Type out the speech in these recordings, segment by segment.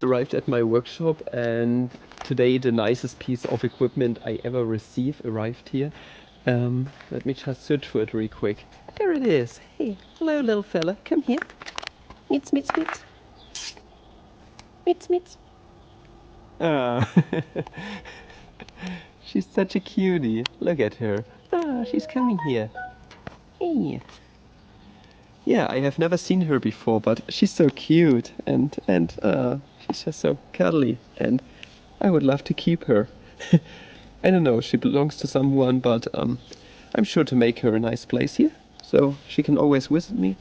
Arrived at my workshop, and today the nicest piece of equipment I ever received arrived here. Let me just search for it real quick. There it is. Hey, hello little fella, come here. Meets, meets, meets. Meets, meets. Ah, she's such a cutie. Look at her. Ah, she's coming here. Hey. Yeah, I have never seen her before, but she's so cute and she's just so cuddly, and I would love to keep her. I don't know, she belongs to someone, but I'm sure to make her a nice place here, so she can always visit me.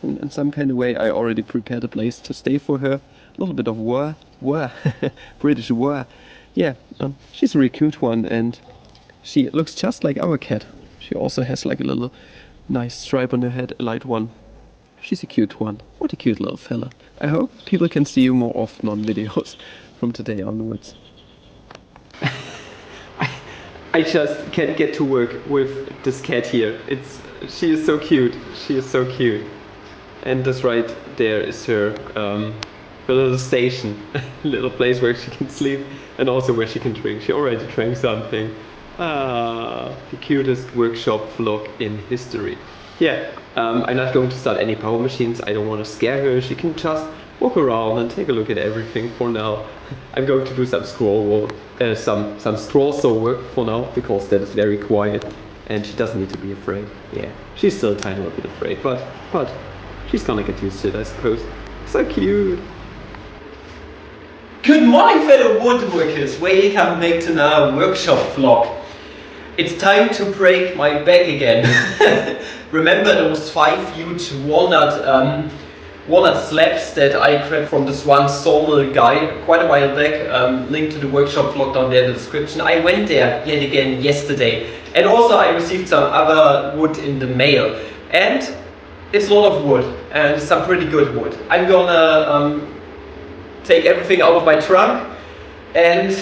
In some kind of way, I already prepared a place to stay for her. A little bit of war, British war. Yeah, she's a really cute one, and she looks just like our cat. She also has like a little nice stripe on her head, a light one. She's a cute one. What a cute little fella. I hope people can see you more often on videos from today onwards. I just can't get to work with this cat here. She is so cute. She is so cute. And this right there is her little station, little place where she can sleep and also where she can drink. She already drank something. Ah, the cutest workshop vlog in history. Yeah, I'm not going to start any power machines. I don't want to scare her. She can just walk around and take a look at everything for now. I'm going to do some scroll saw work for now, because that is very quiet and she doesn't need to be afraid. Yeah, she's still a tiny little bit afraid, but she's gonna get used to it, I suppose. So cute. Good morning, fellow woodworkers. Welcome back to another workshop vlog. It's time to break my back again. Remember those 5 huge walnut slabs that I grabbed from this one sawmill guy quite a while back? Link to the workshop vlog down there in the description. I went there yet again yesterday, and also I received some other wood in the mail. And it's a lot of wood, and some pretty good wood. I'm gonna take everything out of my trunk, and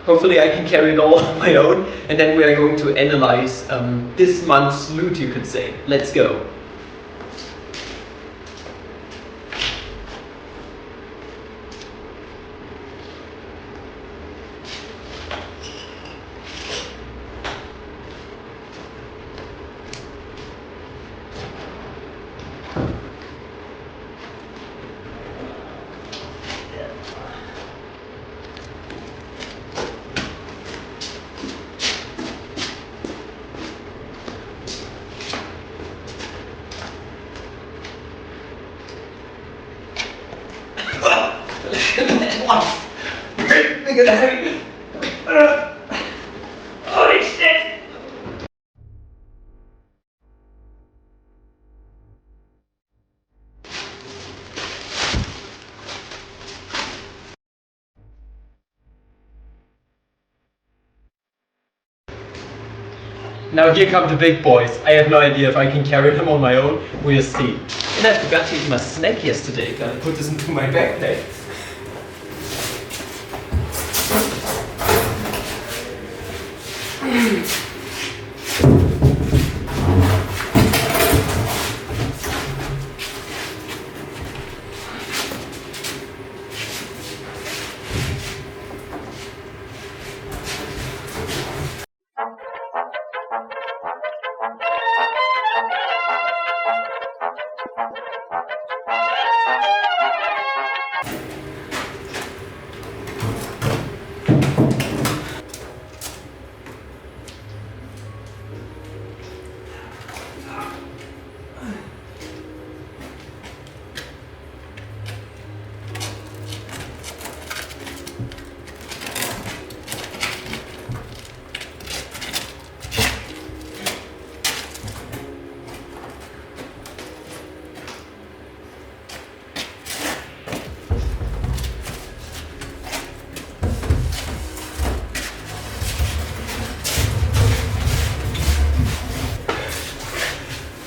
hopefully I can carry it all on my own, and then we are going to analyze this month's loot, you could say. Let's go. Bigger than heavy. Holy shit! Now here come the big boys. I have no idea if I can carry them on my own. We'll see. And I forgot to eat my snack yesterday. Gotta put this into my backpack.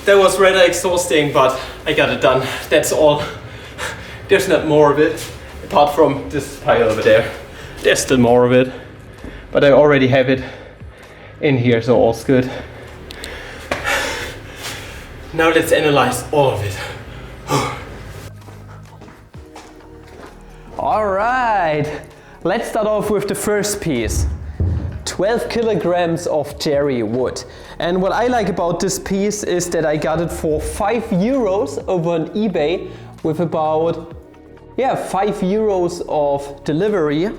That was rather exhausting, but I got it done. That's all. There's not more of it, apart from this pile over there. There's still more of it, but I already have it in here, so all's good. Now let's analyze all of it. All right, let's start off with the first piece. 12 kilograms of cherry wood. And what I like about this piece is that I got it for €5 over on eBay with about, yeah, €5 of delivery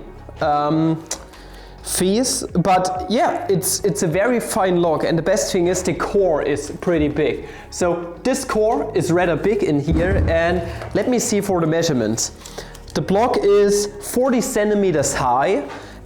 fees. But yeah, it's a very fine log, and the best thing is the core is pretty big. So this core is rather big in here, and let me see for the measurements. The block is 40 centimeters high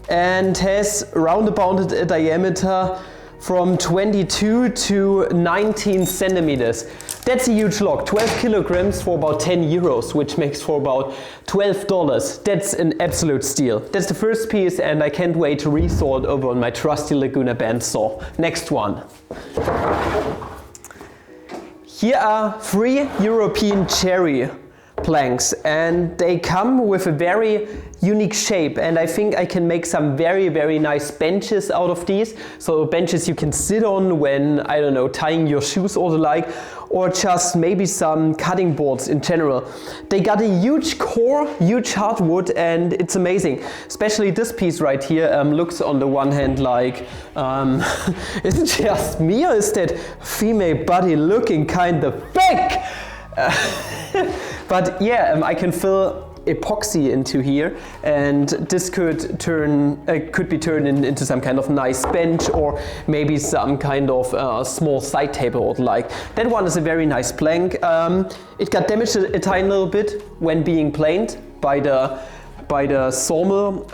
and has roundabout a diameter from 22 to 19 centimeters. That's a huge log, 12 kilograms for about €10, which makes for about $12. That's an absolute steal. That's the first piece, and I can't wait to resaw it over on my trusty Laguna bandsaw. Next one. Here are 3 European cherry planks, and they come with a very unique shape, and I think I can make some very nice benches out of these. So benches you can sit on when, I don't know, tying your shoes or the like, or just maybe some cutting boards in general. They got a huge core, huge hardwood, and it's amazing. Especially this piece right here looks on the one hand like, is it just me, or is that female body looking kind of fake? But yeah, I can fill epoxy into here, and this could be turned into some kind of nice bench, or maybe some kind of small side table or the like. That one is a very nice plank. It got damaged a tiny little bit when being planed by the sawmill.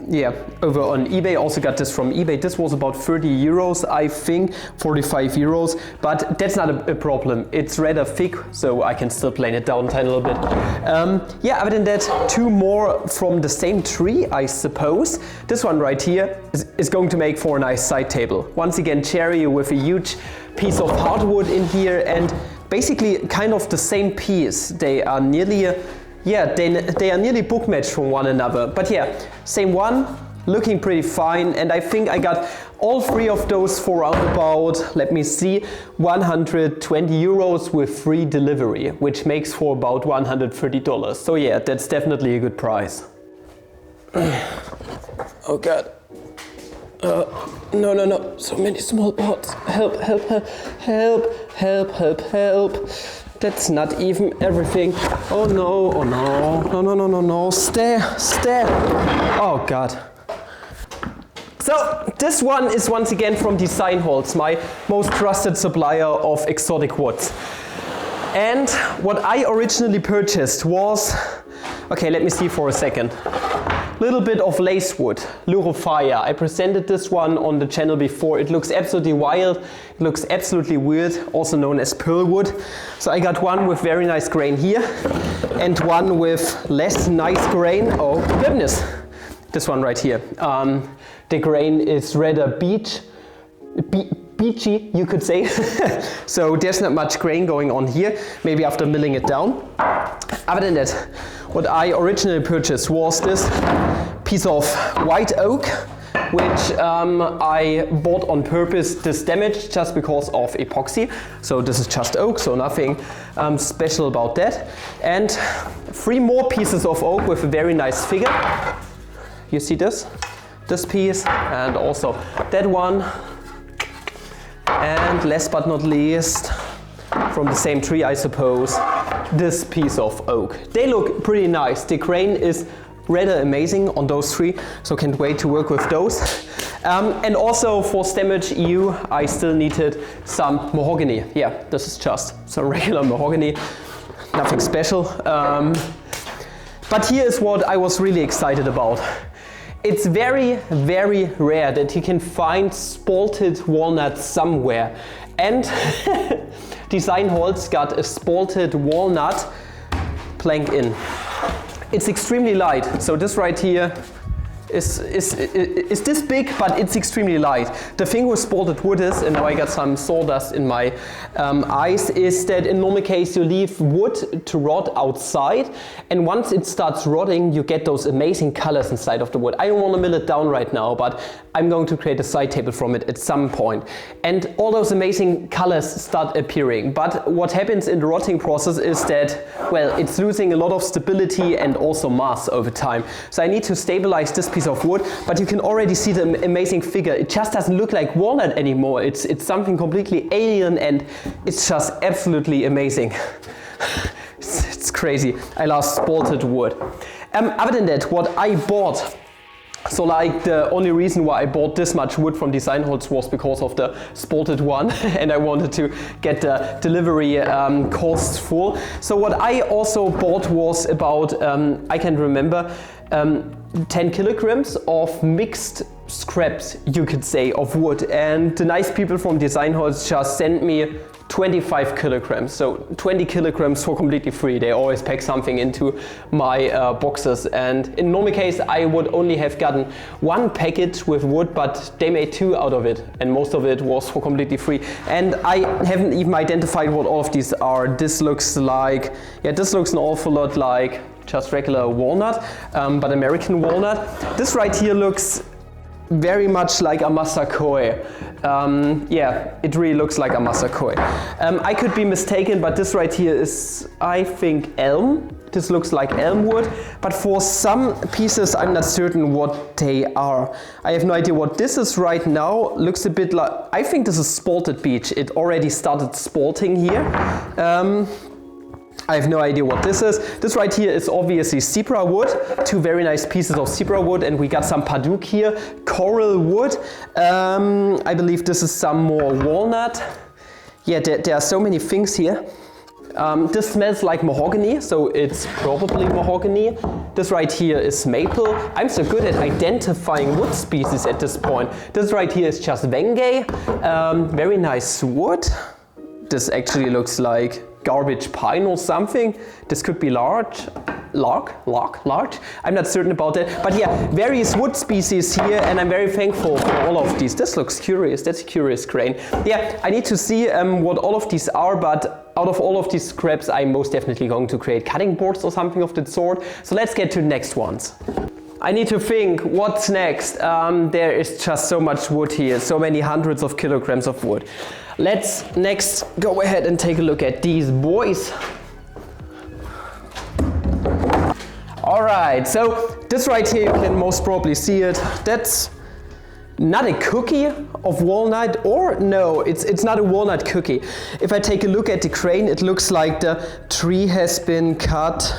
Yeah, over on eBay. Also got this from eBay. This was about €30, I think, €45, but that's not a problem. It's rather thick, so I can still plane it down a tiny little bit. Yeah, other than that, 2 more from the same tree, I suppose. This one right here is going to make for a nice side table. Once again, cherry with a huge piece of hardwood in here, and basically kind of the same piece. They are nearly they are nearly book matched from one another. But yeah, same one, looking pretty fine, and I think I got all 3 of those for around about, let me see, €120 with free delivery, which makes for about $130. So yeah, that's definitely a good price. Oh god. No, so many small parts. Help. That's not even everything. Oh no. Stay. Oh god. So this one is once again from Design Holz, my most trusted supplier of exotic woods. And what I originally purchased was, okay, let me see for a second. Little bit of lace wood, Lurophaya. I presented this one on the channel before. It looks absolutely wild. It looks absolutely weird, also known as pearl wood. So I got one with very nice grain here, and one with less nice grain. Oh goodness, this one right here. The grain is rather beachy, you could say. So there's not much grain going on here, maybe after milling it down. Other than that, what I originally purchased was this piece of white oak, which I bought on purpose this damaged just because of epoxy. So this is just oak, so nothing special about that. And 3 more pieces of oak with a very nice figure. You see this piece, and also that one. And last but not least, from the same tree, I suppose, this piece of oak. They look pretty nice. The grain is rather amazing on those 3, so can't wait to work with those. And also for Stemage EU, I still needed some mahogany. Yeah, this is just some regular mahogany, nothing special. But here is what I was really excited about. It's very rare that you can find spalted walnut somewhere. And Design Holz got a spalted walnut plank in. It's extremely light, so this right here is this big, but it's extremely light. The thing with spalted wood is, and now I got some sawdust in my eyes, is that in normal case you leave wood to rot outside, and once it starts rotting you get those amazing colors inside of the wood. I don't want to mill it down right now, but I'm going to create a side table from it at some point. And all those amazing colors start appearing. But what happens in the rotting process is that, well, it's losing a lot of stability and also mass over time. So I need to stabilize this piece of wood, but you can already see the amazing figure. It just doesn't look like walnut anymore. It's something completely alien, and it's just absolutely amazing. It's crazy. I love spalted wood. Other than that, what I bought, so like the only reason why I bought this much wood from Designholz was because of the spalted one and I wanted to get the delivery costs full. So what I also bought was about, I can remember, 10 kilograms of mixed scraps, you could say, of wood. And the nice people from Designholz just sent me 25 kilograms, so 20 kilograms for completely free. They always pack something into my boxes, and in normal case I would only have gotten one package with wood, but they made 2 out of it, and most of it was for completely free. And I haven't even identified what all of these are. This looks like, yeah, this looks an awful lot like just regular walnut, but American walnut. This right here looks very much like a Masakoi. Yeah, it really looks like a Masakoi. I could be mistaken, but this right here is, I think, elm. This looks like elm wood, but for some pieces I'm not certain what they are. I have no idea what this is right now. Looks a bit like, I think this is spalted beech. It already started spalting here. I have no idea what this is. This right here is obviously zebra wood, 2 very nice pieces of zebra wood, and we got some paduk here, coral wood. I believe this is some more walnut. Yeah, there are so many things here. This smells like mahogany, so it's probably mahogany. This right here is maple. I'm so good at identifying wood species at this point. This right here is just wenge. Very nice wood. This actually looks like garbage pine or something. This could be large. Large? I'm not certain about that. But yeah, various wood species here, and I'm very thankful for all of these. This looks curious. That's a curious grain. Yeah, I need to see what all of these are, but out of all of these scraps, I'm most definitely going to create cutting boards or something of that sort. So let's get to the next ones. I need to think what's next. There is just so much wood here, so many hundreds of kilograms of wood. Let's next go ahead and take a look at these boys. Alright, so this right here, you can most probably see it. That's not a cookie of walnut, or no, it's not a walnut cookie. If I take a look at the crane, it looks like the tree has been cut.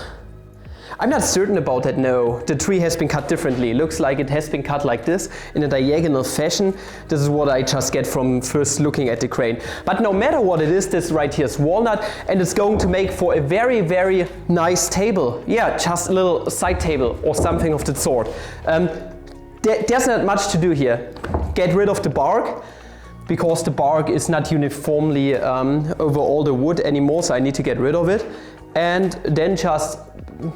I'm not certain about that, no. The tree has been cut differently. It looks like it has been cut like this, in a diagonal fashion. This is what I just get from first looking at the crane. But no matter what it is, this right here is walnut, and it's going to make for a very, very nice table. Yeah, just a little side table or something of that sort. There's not much to do here. Get rid of the bark, because the bark is not uniformly over all the wood anymore, so I need to get rid of it. And then just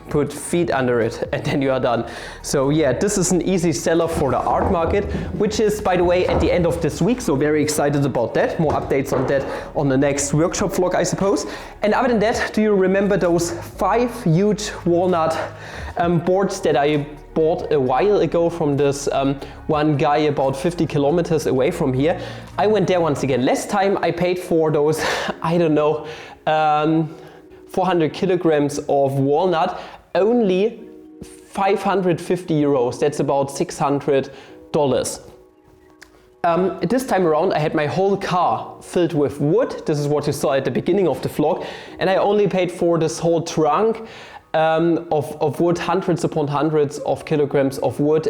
put feet under it, and then you are done. So yeah, this is an easy seller for the art market, which is, by the way, at the end of this week, so very excited about that. More updates on that on the next workshop vlog, I suppose. And other than that, do you remember those 5 huge walnut boards that I bought a while ago from this one guy about 50 kilometers away from here? I went there once again. Last time I paid for those, I don't know, 400 kilograms of walnut, only 550 euros. That's about $600. This time around I had my whole car filled with wood. This is what you saw at the beginning of the vlog, and I only paid for this whole trunk of wood, hundreds upon hundreds of kilograms of wood,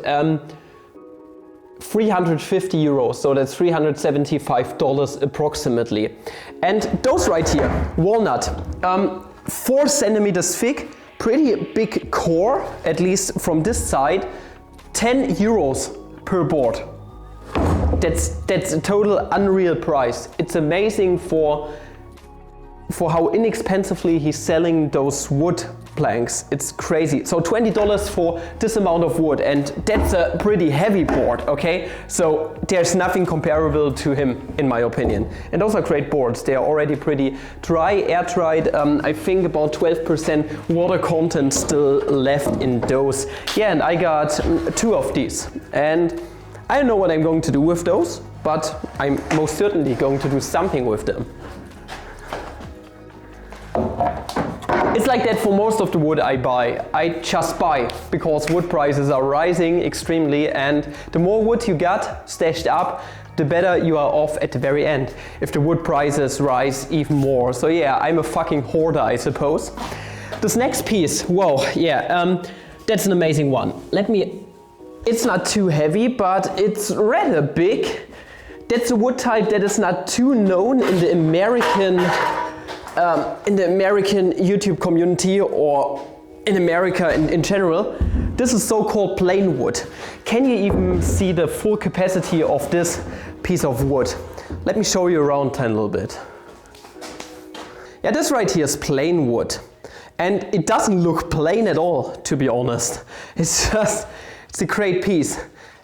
350 euros, so that's $375 approximately. And those right here, walnut, 4 centimeters thick, pretty big core, at least from this side, 10 euros per board. That's a total unreal price. It's amazing for how inexpensively he's selling those wood planks. It's crazy. So $20 for this amount of wood, and that's a pretty heavy board, okay? So there's nothing comparable to him in my opinion. And those are great boards. They are already pretty dry, air dried. I think about 12% water content still left in those. Yeah, and I got 2 of these. And I don't know what I'm going to do with those, but I'm most certainly going to do something with them. It's like that for most of the wood I buy. I just buy because wood prices are rising extremely, and the more wood you got stashed up, the better you are off at the very end if the wood prices rise even more. So yeah, I'm a fucking hoarder, I suppose. This next piece, whoa, yeah, that's an amazing one. It's not too heavy, but it's rather big. That's a wood type that is not too known in the American YouTube community, or in America in general. This is so-called plain wood. Can you even see the full capacity of this piece of wood? Let me show you around a little bit. Yeah, this right here is plain wood. And it doesn't look plain at all, to be honest. It's a great piece.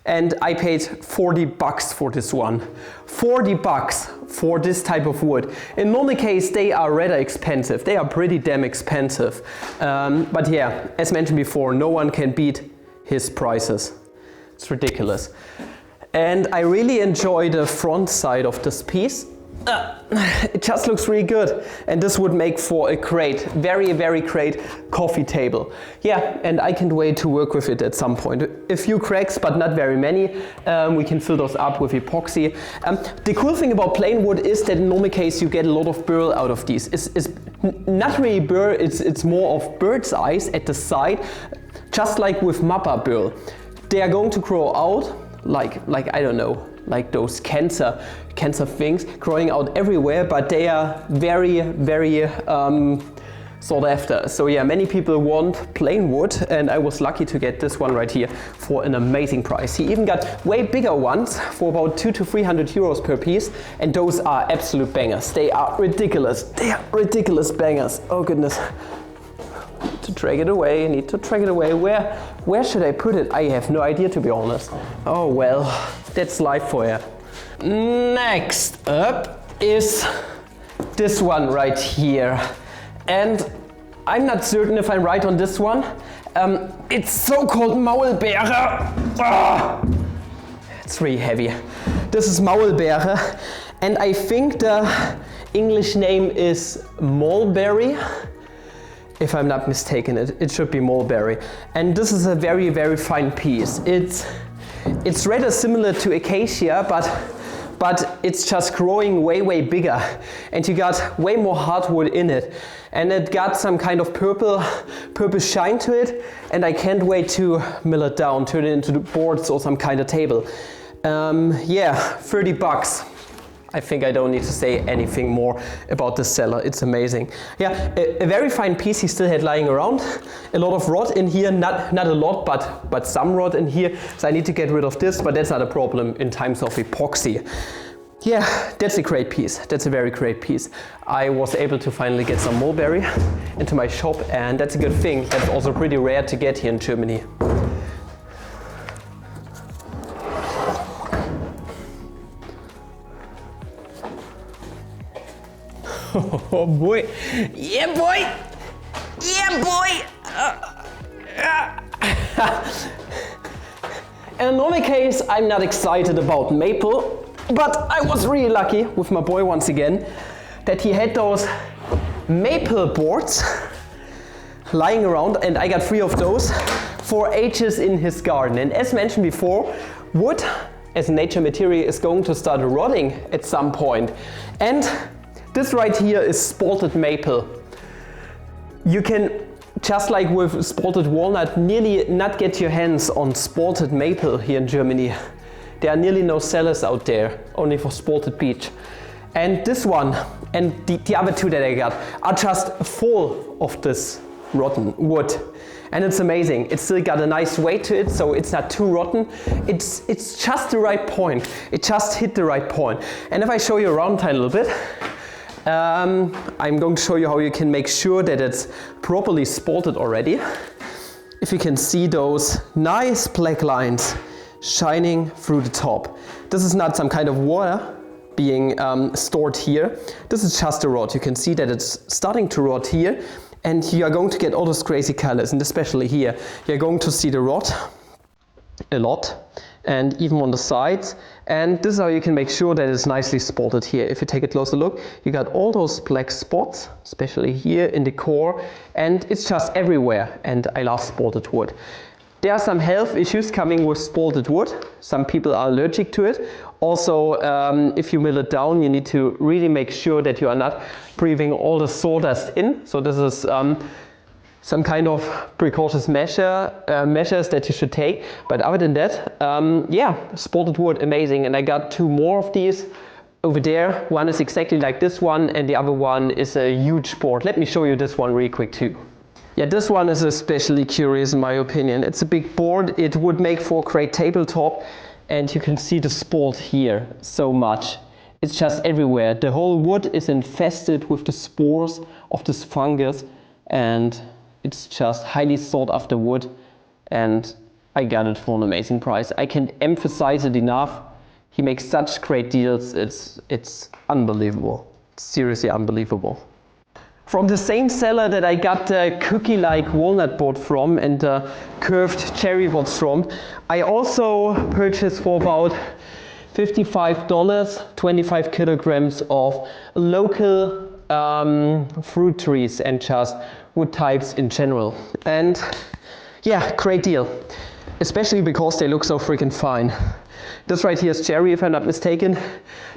And I paid $40 for this one. $40 for this type of wood. In normal case, they are rather expensive. They are pretty damn expensive. But yeah, as mentioned before, no one can beat his prices. It's ridiculous. And I really enjoy the front side of this piece. It just looks really good, and this would make for a great, very, very great coffee table. Yeah, and I can't wait to work with it at some point. A few cracks, but not very many. We can fill those up with epoxy. The cool thing about plain wood is that in normal case you get a lot of burl out of these. It's not really burr, it's more of bird's eyes at the side, just like with mappa burl. They are going to grow out like I don't know, like those cancer things growing out everywhere, but they are very, very sought after. So yeah, many people want plain wood, and I was lucky to get this one right here for an amazing price. He even got way bigger ones for about 200 to 300 euros per piece, and those are absolute bangers. They are ridiculous. They are ridiculous bangers. Oh goodness. Need to drag it away, need to drag it away. Where should I put it? I have no idea, to be honest. Oh well, that's life for you. Next up is this one right here. And I'm not certain if I'm right on this one. It's so-called Maulbeere. It's really heavy. This is Maulbeere, and I think the English name is mulberry. If I'm not mistaken, it should be mulberry. And this is a very, very fine piece. It's rather similar to acacia, but it's just growing way, way bigger. And you got way more hardwood in it. And it got some kind of purple shine to it. And I can't wait to mill it down, turn it into the boards or some kind of table. Yeah, $30. I think I don't need to say anything more about this seller. It's amazing. Yeah, a very fine piece he still had lying around. A lot of rot in here, not a lot, but some rot in here. So I need to get rid of this, but that's not a problem in times of epoxy. Yeah, that's a great piece. That's a very great piece. I was able to finally get some mulberry into my shop, and that's a good thing. That's also pretty rare to get here in Germany. Oh boy, yeah boy, yeah boy. In normal case, I'm not excited about maple, but I was really lucky with my boy once again that he had those maple boards lying around, and I got 3 of those for ages in his garden. And as mentioned before, wood as a nature material is going to start rotting at some point. And this right here is spalted maple. You can, just like with spalted walnut, nearly not get your hands on spalted maple here in Germany. There are nearly no sellers out there, only for spalted beech. And this one and the other 2 that I got are just full of this rotten wood. And it's amazing. It's still got a nice weight to it, so it's not too rotten. It's just the right point. It just hit the right point. And if I show you around a little bit, I'm going to show you how you can make sure that it's properly spalted already. If you can see those nice black lines shining through the top. This is not some kind of water being stored here. This is just a rot. You can see that it's starting to rot here, and you are going to get all those crazy colors, and especially here you're going to see the rot a lot, and even on the sides. And this is how you can make sure that it's nicely spotted here. If you take a closer look, you got all those black spots, especially here in the core, and it's just everywhere, and I love spalted wood. There are some health issues coming with spalted wood. Some people are allergic to it. Also, if you mill it down, you need to really make sure that you are not breathing all the sawdust in. So this is some kind of precautionary measures that you should take. But other than that, yeah, spalted wood, amazing. And I got 2 more of these over there. One is exactly like this one, and the other one is a huge board. Let me show you this one really quick too. Yeah, this one is especially curious in my opinion. It's a big board. It would make for a great tabletop, and you can see the spalt here so much. It's just everywhere. The whole wood is infested with the spores of this fungus, and it's just highly sought after wood, and I got it for an amazing price. I can't emphasize it enough. He makes such great deals. It's unbelievable. It's seriously unbelievable. From the same seller that I got the cookie-like walnut board from and the curved cherry boards from, I also purchased for about $55, 25 kilograms of local fruit trees and just wood types in general. And yeah, great deal, especially because they look so freaking fine. This right here is cherry, if I'm not mistaken.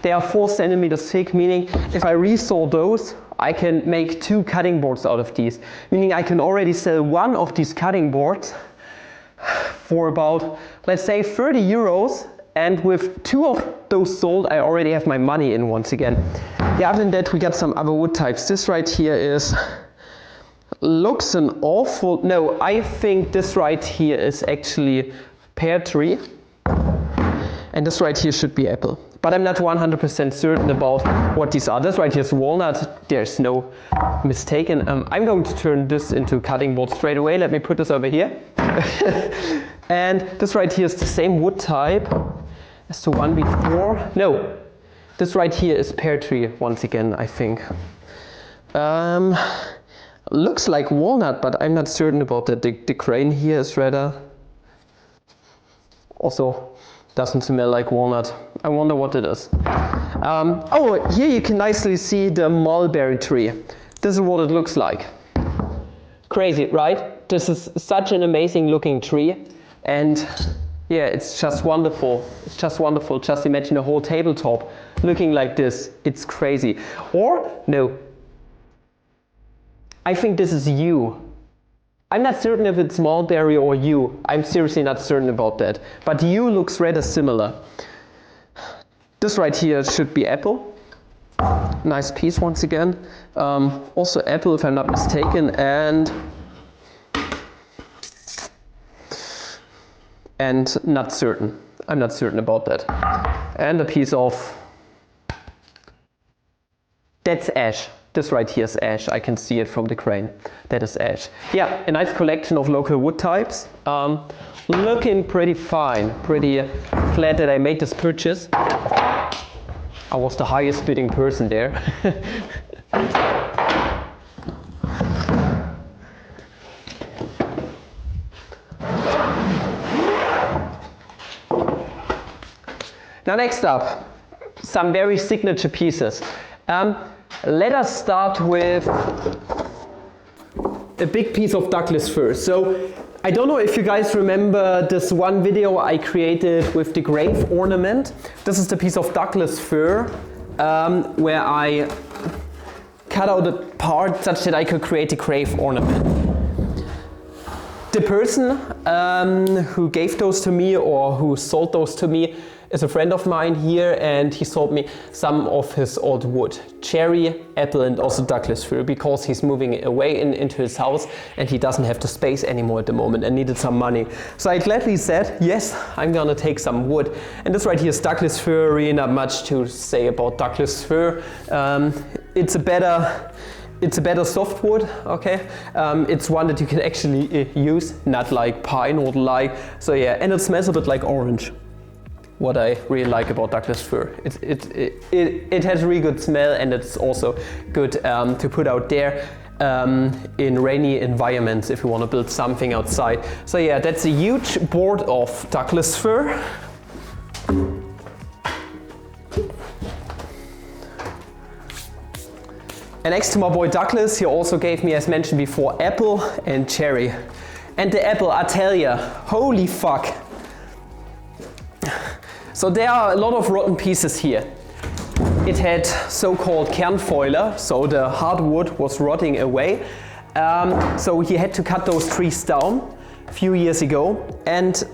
They are 4 centimeters thick, meaning if I resaw those, I can make 2 cutting boards out of these. Meaning I can already sell one of these cutting boards for about, let's say, 30 euros. And with 2 of those sold, I already have my money in once again. Yeah, other than that, we got some other wood types. This right here looks an awful, no, I think this right here is actually pear tree. And this right here should be apple. But I'm not 100% certain about what these are. This right here is walnut. There's no mistaken. I'm going to turn this into cutting board straight away. Let me put this over here. And this right here is the same wood type as the one before. No, this right here is pear tree once again, I think. Looks like walnut, but I'm not certain about that. The grain here is rather also doesn't smell like walnut. I wonder what it is. Oh, here you can nicely see the mulberry tree. This is what it looks like. Crazy, right? This is such an amazing looking tree, and yeah, it's just wonderful. It's just wonderful. Just imagine a whole tabletop looking like this. It's crazy. Or no, I think this is yew. I'm not certain if it's mulberry or yew. I'm seriously not certain about that. But yew looks rather similar. This right here should be apple. Nice piece once again. Also apple, if I'm not mistaken, and not certain. I'm not certain about that. And a piece of, that's ash. This right here is ash. I can see it from the grain. That is ash. Yeah, a nice collection of local wood types. Looking pretty fine. Pretty glad that I made this purchase. I was the highest bidding person there. Now next up, some very signature pieces. Let us start with a big piece of Douglas fir. So I don't know if you guys remember this one video I created with the grave ornament. This is the piece of Douglas fir where I cut out a part such that I could create a grave ornament. The person who gave those to me or who sold those to me is a friend of mine here, and he sold me some of his old wood. Cherry, apple, and also Douglas fir, because he's moving away into his house and he doesn't have the space anymore at the moment and needed some money. So I gladly said, yes, I'm gonna take some wood. And this right here is Douglas fir. Really not much to say about Douglas fir. It's a better softwood, okay? It's one that you can actually use, not like pine or like. So yeah, and it smells a bit like orange. What I really like about Douglas fir. It has a really good smell, and it's also good to put out there in rainy environments if you want to build something outside. So yeah, that's a huge board of Douglas fir. And next to my boy Douglas, he also gave me, as mentioned before, apple and cherry. And the apple, I tell ya, holy fuck. So there are a lot of rotten pieces here. It had so-called kernfäule, so the hardwood was rotting away. So he had to cut those trees down a few years ago. And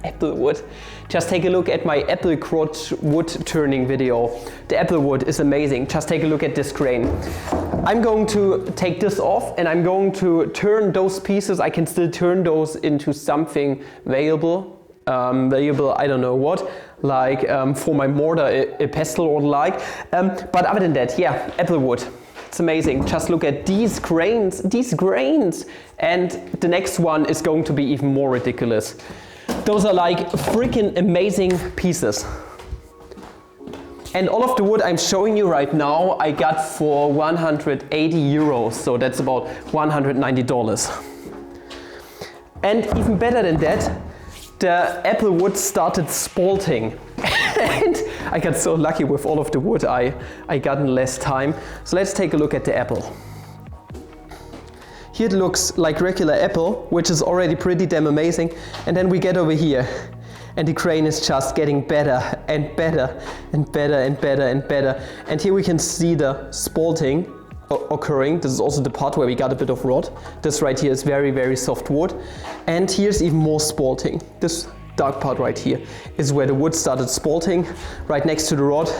apple wood. Just take a look at my apple crotch wood turning video. The apple wood is amazing. Just take a look at this grain. I'm going to take this off and I'm going to turn those pieces. I can still turn those into something valuable. I don't know what, like for my mortar, a pestle or the like. But other than that, yeah, apple wood. It's amazing. Just look at these grains. And the next one is going to be even more ridiculous. Those are like freaking amazing pieces. And all of the wood I'm showing you right now, I got for 180 euros. So that's about $190. And even better than that, the apple wood started spalting. And I got so lucky with all of the wood I got in less time. So let's take a look at the apple. Here it looks like regular apple, which is already pretty damn amazing. And then we get over here, and the grain is just getting better and better and better and better and better. And here we can see the spalting occurring. This is also the part where we got a bit of rot. This right here is very, very soft wood. And here's even more spalting. This dark part right here is where the wood started spalting, right next to the rod.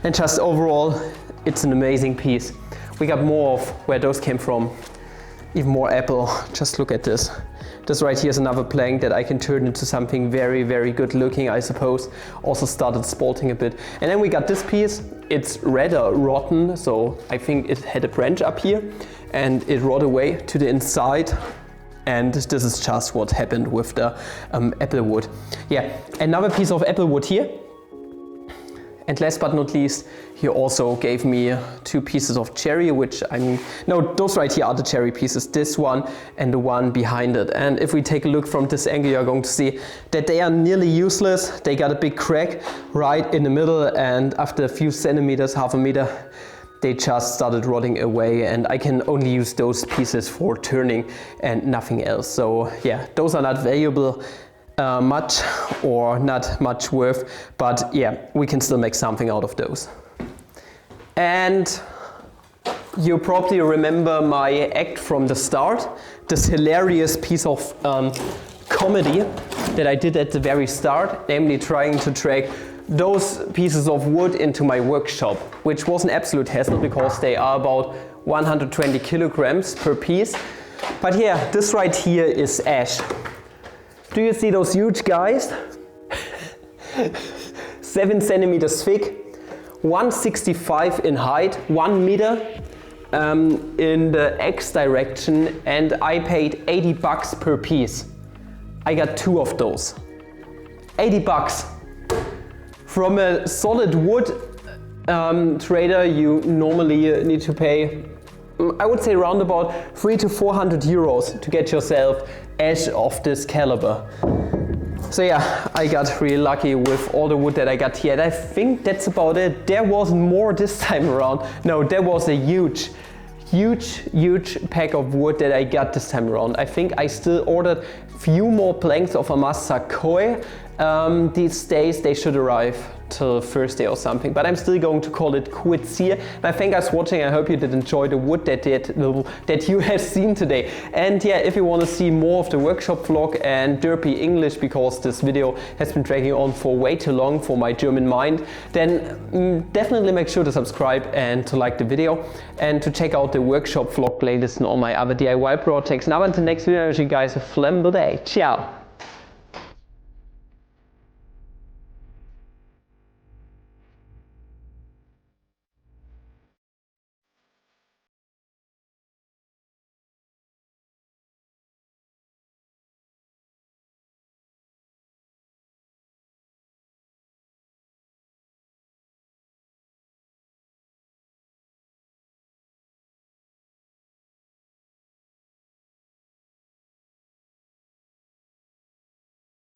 And just overall, it's an amazing piece. We got more of where those came from. Even more apple. Just look at this. This right here is another plank that I can turn into something very, very good looking, I suppose. Also started spalting a bit. And then we got this piece. It's rather rotten, so I think it had a branch up here and it rotted away to the inside. And this is just what happened with the apple wood. Yeah, another piece of apple wood here. And last but not least, he also gave me 2 pieces of cherry, which no, those right here are the cherry pieces, this one and the one behind it. And if we take a look from this angle, you're going to see that they are nearly useless. They got a big crack right in the middle, and after a few centimeters, half a meter, they just started rotting away, and I can only use those pieces for turning and nothing else. So yeah, those are not valuable much or not much worth, but yeah, we can still make something out of those. And you probably remember my act from the start, this hilarious piece of comedy that I did at the very start, namely trying to drag those pieces of wood into my workshop, which was an absolute hassle because they are about 120 kilograms per piece. But yeah, this right here is ash. Do you see those huge guys? 7 centimeters thick, 165 in height, 1 meter in the X direction, and I paid $80 per piece. I got 2 of those. $80. From a solid wood trader, you normally need to pay, I would say, around about 300 to 400 euros to get yourself ash of this caliber. So yeah, I got really lucky with all the wood that I got here, and I think that's about it. There wasn't more this time around. No, there was a huge pack of wood that I got this time around. I think I still ordered few more planks of Amasa koi. These days they should arrive till Thursday or something, but I'm still going to call it quits here. And I thank you guys for watching. I hope you did enjoy the wood that you have seen today. And yeah, if you want to see more of the workshop vlog and derpy English, because this video has been dragging on for way too long for my German mind, then definitely make sure to subscribe and to like the video and to check out the workshop vlog playlist and all my other DIY projects. Now until next video, I wish you guys a flammable day. Ciao!